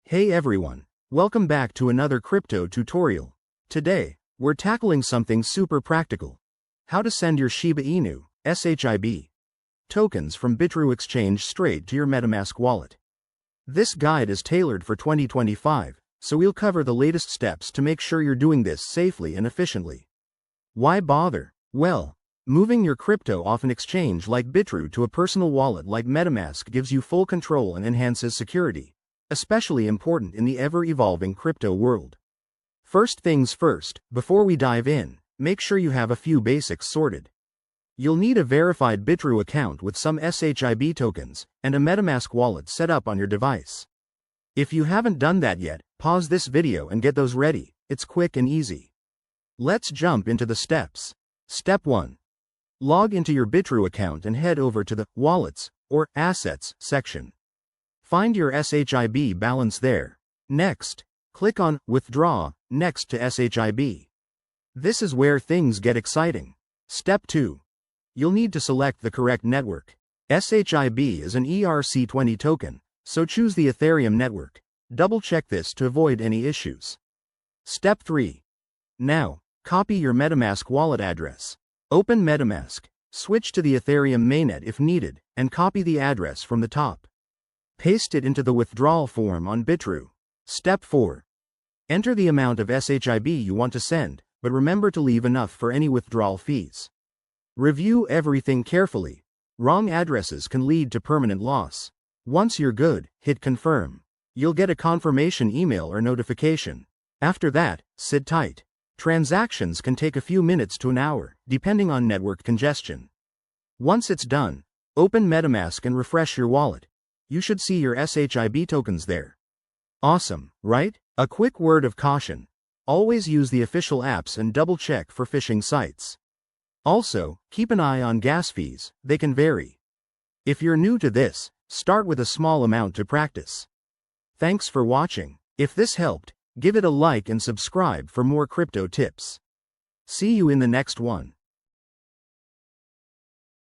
Hey everyone, welcome back to another crypto tutorial. Today, we're tackling something super practical. How to send your Shiba Inu, SHIB, tokens from Bitrue exchange straight to your Metamask wallet. This guide is tailored for 2025, so we'll cover the latest steps to make sure you're doing this safely and efficiently. Why bother? Well, moving your crypto off an exchange like Bitrue to a personal wallet like Metamask gives you full control and enhances security, especially important in the ever-evolving crypto world. First things first, before we dive in, make sure you have a few basics sorted. You'll need a verified Bitrue account with some SHIB tokens, and a Metamask wallet set up on your device. If you haven't done that yet, pause this video and get those ready. It's quick and easy. Let's jump into the steps. Step 1. Log into your Bitrue account and head over to the Wallets, or Assets, section. Find your SHIB balance there. Next, click on Withdraw, next to SHIB. This is where things get exciting. Step 2. You'll need to select the correct network. SHIB is an ERC20 token, so choose the Ethereum network. Double-check this to avoid any issues. Step 3. Now, copy your Metamask wallet address. Open Metamask, switch to the Ethereum mainnet if needed, and copy the address from the top. Paste it into the withdrawal form on Bitrue. Step 4. Enter the amount of SHIB you want to send, but remember to leave enough for any withdrawal fees. Review everything carefully. Wrong addresses can lead to permanent loss. Once you're good, hit confirm. You'll get a confirmation email or notification. After that, sit tight. Transactions can take a few minutes to an hour, depending on network congestion. Once it's done, open Metamask and refresh your wallet. You should see your SHIB tokens there. Awesome, right? A quick word of caution. Always use the official apps and double-check for phishing sites. Also, keep an eye on gas fees, they can vary. If you're new to this, start with a small amount to practice. Thanks for watching. If this helped, give it a like and subscribe for more crypto tips. See you in the next one.